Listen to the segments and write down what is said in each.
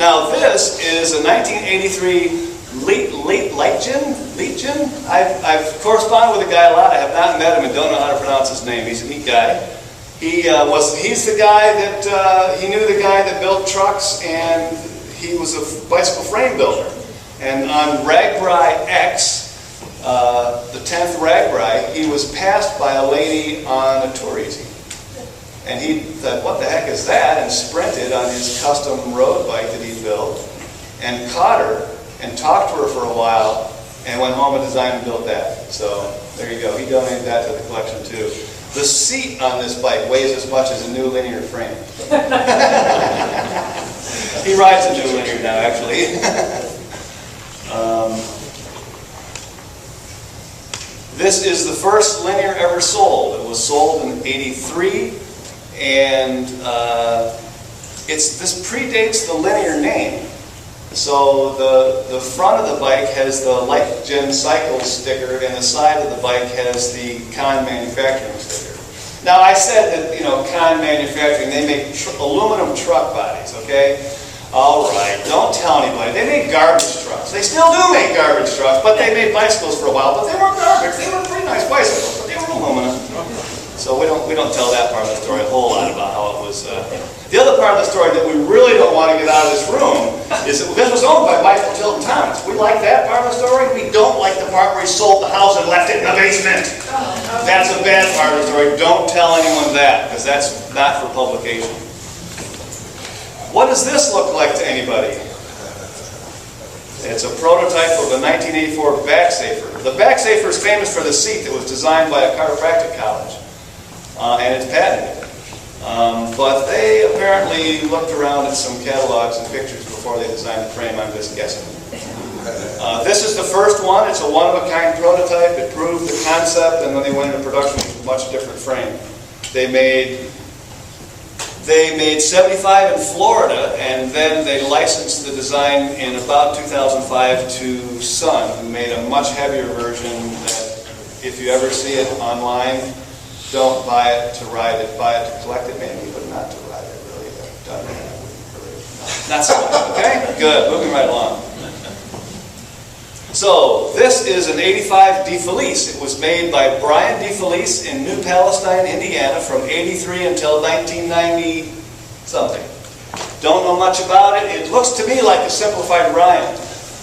Now this is a 1983 Leitgen. I've corresponded with the guy a lot. I have not met him and don't know how to pronounce his name. He's a neat guy. He's the guy that, he knew the guy that built trucks, and he was a bicycle frame builder. And on Ragbri X, the 10th Ragbri, he was passed by a lady on a tour easy. And he thought, what the heck is that? And sprinted on his custom road bike that he built, and caught her, and talked to her for a while, and went home and designed and built that. So there you go. He donated that to the collection too. The seat on this bike weighs as much as a new linear frame. He rides a new linear now, actually. This is the first linear ever sold. It was sold in '83, and this predates the linear name. So the front of the bike has the Leitgen Cycle sticker, and the side of the bike has the Kahn Manufacturing sticker. Now I said that, Kahn Manufacturing, they make aluminum truck bodies, okay? All right, don't tell anybody. They make garbage trucks. They still do make garbage trucks, but they made bicycles for a while, but they weren't garbage. They were pretty nice bicycles, but they were aluminum. So we don't tell that part of the story a whole lot about how it was. The other part of the story that we really don't want to get out of this room is that this was owned by Michael Tilton Thomas. We like that part of the story. We don't like the part where he sold the house and left it in the basement. That's a bad part of the story. Don't tell anyone that, because that's not for publication. What does this look like to anybody? It's a prototype of a 1984 Backsafer. The Backsafer is famous for the seat that was designed by a chiropractic college, and it's patented. But they apparently looked around at some catalogs and pictures before they designed the frame. I'm just guessing. This is the first one. It's a one-of-a-kind prototype. It proved the concept, and then they went into production with a much different frame. They made 75 in Florida, and then they licensed the design in about 2005 to Sun, who made a much heavier version that, if you ever see it online, don't buy it to ride it. Buy it to collect it, maybe, but not to ride it, really. I've done that. Not so much, okay? Good, moving right along. So, this is an 85 DeFelice. It was made by Brian DeFelice in New Palestine, Indiana, from '83 until 1990-something. Don't know much about it. It looks to me like a simplified Ryan.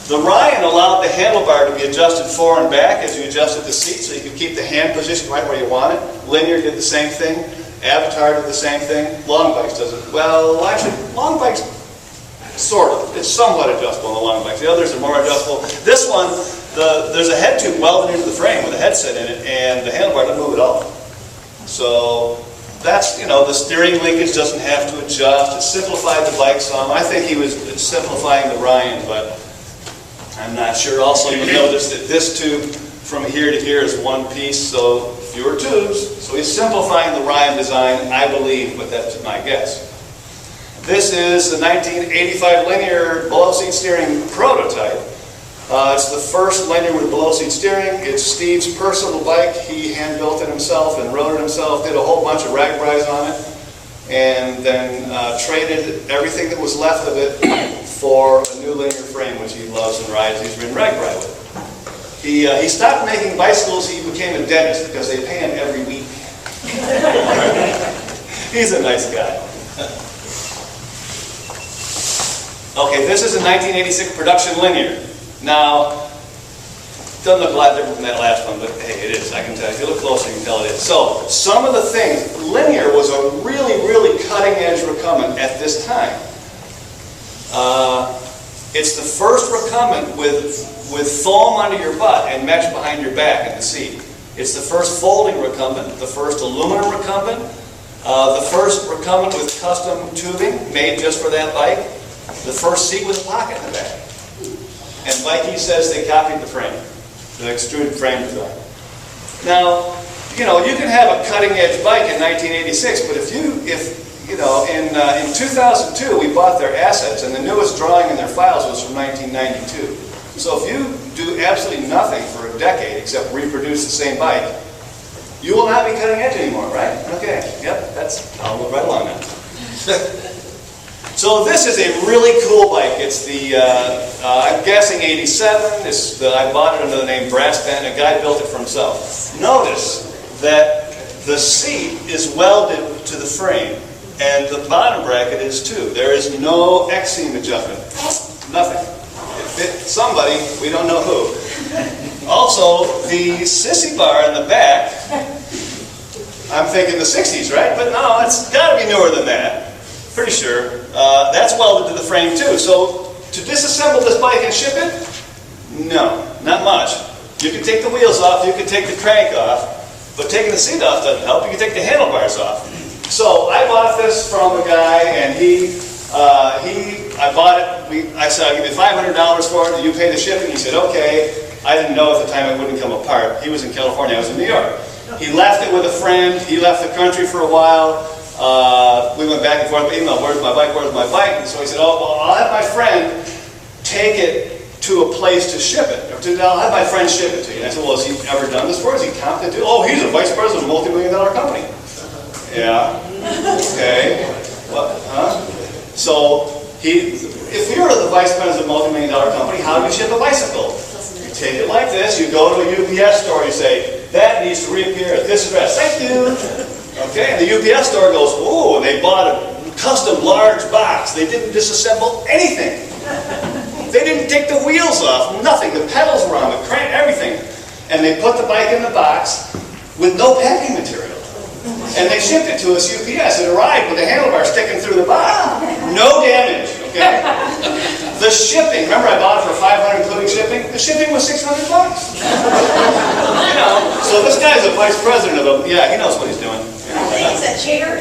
The Ryan allowed the handlebar to be adjusted fore and back as you adjusted the seat, so you could keep the hand position right where you want it. Linear did the same thing. Avatar did the same thing. Long bikes does it. Well, actually, long bikes, sort of. It's somewhat adjustable on the long bikes. The others are more adjustable. This one, there's a head tube welded into the frame with a headset in it, and the handlebar doesn't move at all. So that's, the steering linkage doesn't have to adjust. It simplified the bike some. I think he was simplifying the Ryan, but I'm not sure. Also, you'll notice that this tube from here to here is one piece, so fewer tubes. So he's simplifying the Ryan design, I believe, but that's my guess. This is the 1985 linear below-seat steering prototype. It's the first linear with below-seat steering. It's Steve's personal bike. He hand-built it himself and rode it himself, did a whole bunch of Ragbris on it, and then traded everything that was left of it for a new linear frame, which he loves and rides. He's ridden Ragbri with. He stopped making bicycles. He became a dentist because they pay him every week. He's a nice guy. Okay, this is a 1986 production linear. Now, doesn't look a lot different from that last one, but hey, it is. I can tell. If you look closer, you can tell it is. So, some of the things, linear was a really, really cutting-edge recumbent at this time. It's the first recumbent with foam under your butt and mesh behind your back in the seat. It's the first folding recumbent, the first aluminum recumbent, the first recumbent with custom tubing made just for that bike, the first seat with a pocket in the back. And Mikey says they copied the frame, the extruded frame design. Now, you can have a cutting-edge bike in 1986, but in 2002 we bought their assets, and the newest drawing in their files was from 1992. So if you do absolutely nothing for a decade except reproduce the same bike, you will not be cutting edge anymore, right? Okay, yep, I'll move right along now. So this is a really cool bike. It's the, I'm guessing 87. I bought it under the name Brassbent. A guy built it for himself. Notice that the seat is welded to the frame, and the bottom bracket is too. There is no X-seam adjustment. Nothing. It fit somebody, we don't know who. Also, the sissy bar in the back, I'm thinking the 60s, right? But no, it's got to be newer than that. Pretty sure. That's welded to the frame too. So to disassemble this bike and ship it? No, not much. You can take the wheels off, you can take the crank off, but taking the seat off doesn't help. You can take the handlebars off. So I bought this from a guy, and I bought it. I said, I'll give you $500 for it. You pay the shipping. He said, okay. I didn't know at the time it wouldn't come apart. He was in California. I was in New York. He left it with a friend. He left the country for a while. We went back and forth by email, where's my bike, where's my bike? And so he said, oh, well, I'll have my friend take it to a place to ship it. I'll have my friend ship it to you. And I said, well, has he ever done this before? Is he competent to? Oh, he's a vice president of a multi-million-dollar company. Yeah. Okay. What? Huh? So, if you're the vice president of a multi-million-dollar company, how do you ship a bicycle? You take it like this, you go to a UPS store, you say, that needs to reappear at this address. Thank you. Okay, and the UPS store goes, ooh, and they bought a custom large box. They didn't disassemble anything. They didn't take the wheels off, nothing. The pedals were on, the crank, everything. And they put the bike in the box with no packing material. And they shipped it to us UPS. It arrived with the handlebar sticking through the box. No damage, okay? The shipping, remember I bought it for $500 including shipping? The shipping was $600. You know, so this guy's a vice president of a, yeah, he knows what he's doing. I think it's a chair.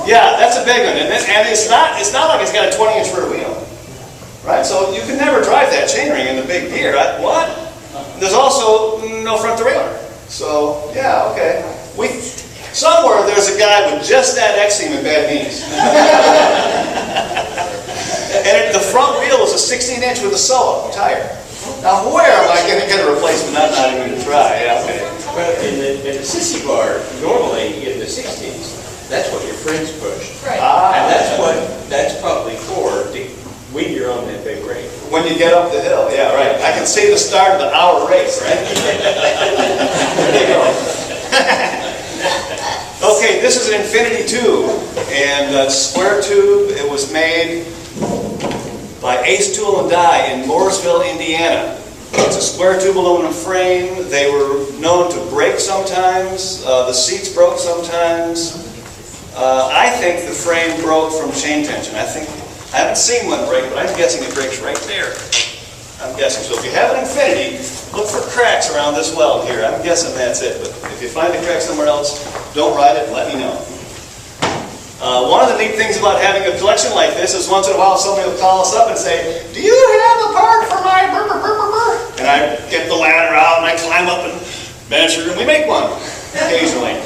Yeah, that's a big one. And it's not like it's got a 20-inch rear wheel. Right? So you can never drive that chainring in the big gear. What? There's also no front derailleur. So, yeah, okay. Somewhere there's a guy with just that X-seam and bad knees. And the front wheel is a 16-inch with a solo tire. Now where am I going to get a replacement? I'm not even going to try. Yeah, okay. Well, in the sissy bar, normally in the 60s, that's what your friends push. Right. And that's probably for when you're on that big race. When you get up the hill, yeah, right. I can see the start of the hour race, right? There you go. Okay, this is an Infinity tube, and square tube. It was made by Ace Tool and Die in Mooresville, Indiana. It's a square tube aluminum frame. They were known to break sometimes. The seats broke sometimes. I think the frame broke from chain tension. I haven't seen one break, but I'm guessing it breaks right there. I'm guessing. So if you have an Infinity, look for cracks around this weld here. I'm guessing that's it. But if you find a crack somewhere else, don't ride it and let me know. One of the neat things about having a collection like this is once in a while somebody will call us up and say, do you have a part for my burr, burr, burr, burr, burr? And I get the ladder out and I climb up and measure and we make one occasionally.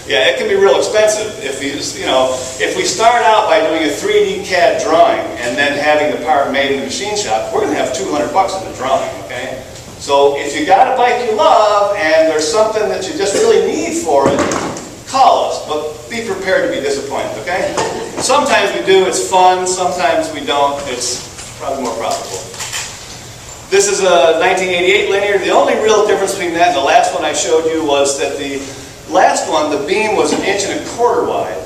Yeah, it can be real expensive. If we start out by doing a 3D CAD drawing and then having the part made in the machine shop, we're going to have $200 in the drawing, okay? So if you got a bike you love and there's something that you just really need for it, call us, but be prepared to be disappointed, okay? Sometimes we do, it's fun, sometimes we don't, it's probably more profitable. This is a 1988 linear. The only real difference between that and the last one I showed you was that the last one, the beam was 1.25 inches wide,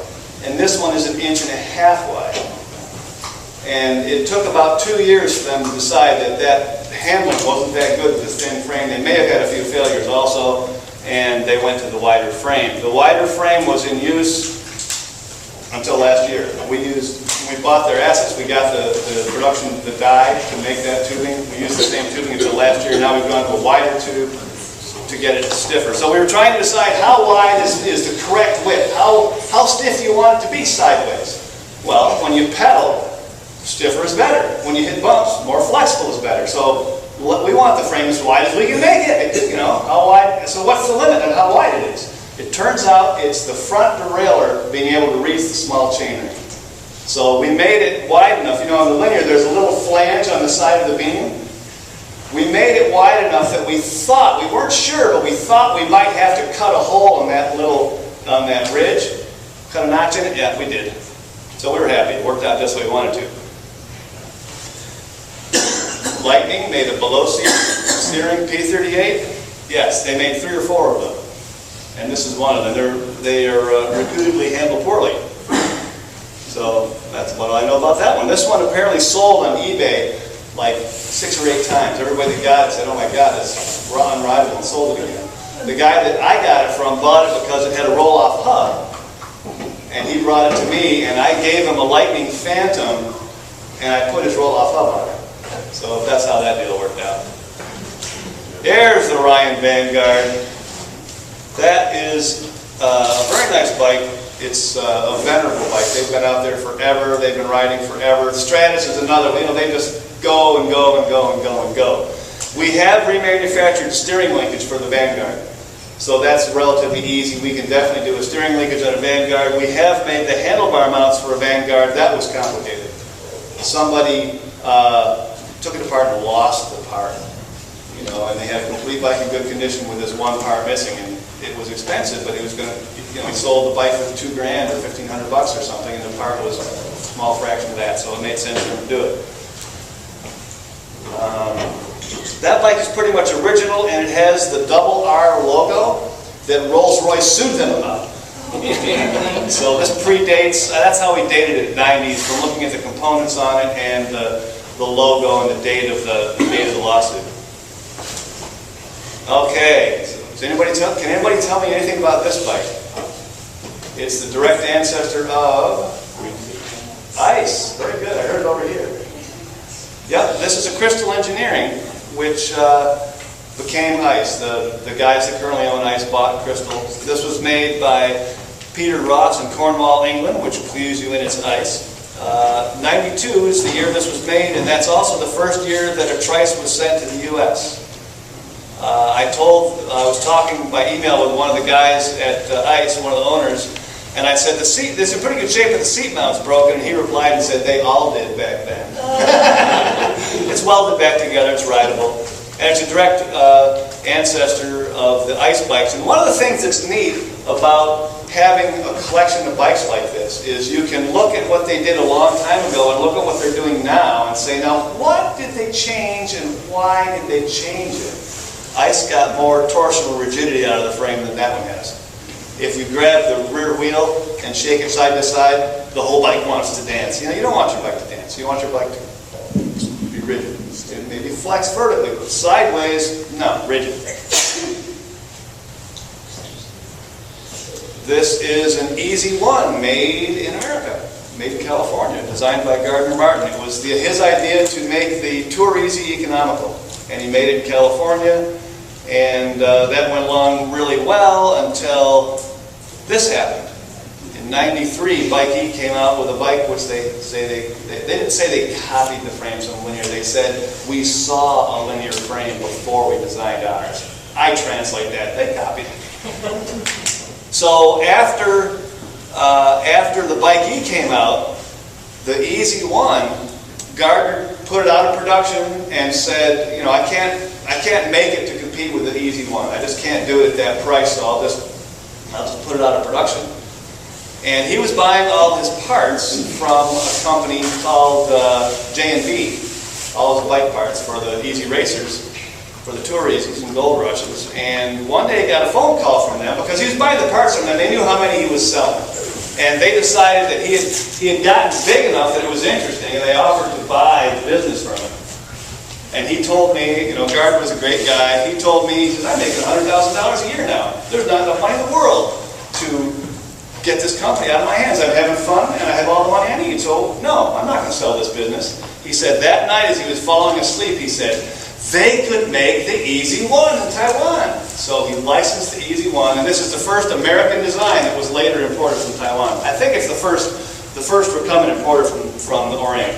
and this one is 1.5 inches wide. And it took about 2 years for them to decide that handling wasn't that good with this thin frame. They may have had a few failures also, and they went to the wider frame. The wider frame was in use until last year. When we bought their assets, we got the production, the die to make that tubing. We used the same tubing until last year. Now we've gone to a wider tube to get it stiffer. So we were trying to decide how wide is the correct width. How stiff do you want it to be sideways? Well, when you pedal, stiffer is better. When you hit bumps, more flexible is better. So we want the frame as wide as we can make it. You know, how wide? So what's the limit on how wide it is? It turns out it's the front derailleur being able to reach the small chainring. So we made it wide enough. You know, on the linear, there's a little flange on the side of the beam. We made it wide enough that we weren't sure, but we thought we might have to cut a hole in that ridge, cut a notch in it. Yeah, we did. So we were happy. It worked out just the way we wanted to. Lightning made a below-seat steering P38. Yes, they made 3 or 4 of them. And this is one of them. They are reputedly handled poorly. So that's what I know about that one. This one apparently sold on eBay like 6 or 8 times. Everybody that got it said, oh my God, it's unrivaled, and sold it again. The guy that I got it from bought it because it had a roll-off hub. And he brought it to me, and I gave him a Lightning Phantom, and I put his roll-off hub on it. So that's how that deal worked out. There's the Ryan Vanguard. That is a very nice bike. It's a venerable bike. They've been out there forever. They've been riding forever. The Stratus is another. You know, they just go and go and go and go and go. We have remanufactured steering linkage for the Vanguard. So that's relatively easy. We can definitely do a steering linkage on a Vanguard. We have made the handlebar mounts for a Vanguard. That was complicated. Somebody took it apart and lost the part. You know, and they had a complete bike in good condition with this one part missing. And it was expensive, but he was going to, you know, he sold the bike for $2,000 or $1,500 or something, and the part was a small fraction of that, so it made sense for him to do it. That bike is pretty much original, and it has the double R logo that Rolls-Royce sued them about. So this predates, that's how we dated it in the 90s, from looking at the components on it and the logo and the date of the lawsuit. Okay, can anybody tell me anything about this bike? It's the direct ancestor of Ice. Very good, I heard it over here. Yep, this is a Crystal Engineering, which became Ice. The guys that currently own Ice bought Crystal. This was made by Peter Ross in Cornwall, England, which clues you in its Ice. 92 is the year this was made, and that's also the first year that a trice was sent to the U.S. I was talking by email with one of the guys at ICE, one of the owners, and I said, this is in pretty good shape, but the seat mount's broken, and he replied and said, they all did back then. It's welded back together, it's rideable, and it's a direct ancestor of the ICE bikes. And one of the things that's neat about having a collection of bikes like this is you can look at what they did a long time ago and look at what they're doing now and say, now, what did they change and why did they change it? Ice got more torsional rigidity out of the frame than that one has. If you grab the rear wheel and shake it side to side, the whole bike wants to dance. You know, you don't want your bike to dance. You want your bike to be rigid. And maybe flex vertically, but sideways, no, rigid. This is an Easy One made in America, made in California, designed by Gardner Martin. It was his idea to make the Tour Easy economical, and he made it in California. And that went along really well until this happened. In '93, Bike E came out with a bike which they didn't say they copied the frames from linear. They said we saw a linear frame before we designed ours. I translate that. They copied it. So after the Bike E came out, the Easy One, Gardner put it out of production and said, you know, I can't make it to compete with the Easy One. I just can't do it at that price, so I'll just put it out of production. And he was buying all his parts from a company called J&B, all his bike parts for the Easy Racers, for the Tour Easies and Gold Rushes. And one day he got a phone call from them because he was buying the parts from them. They knew how many he was selling. And they decided that he had gotten big enough that it was interesting, and they offered to buy the business from him. And he told me, you know, Gardner was a great guy. He told me, he says, I'm making $100,000 a year now. There's not enough money in the world to get this company out of my hands. I'm having fun, and I have all the money I need. So, no, I'm not going to sell this business. He said that night as he was falling asleep, he said, they could make the Easy One in Taiwan. So he licensed the Easy One, and this is the first American design that was later imported from Taiwan. I think it's the first recumbent imported from the Orient.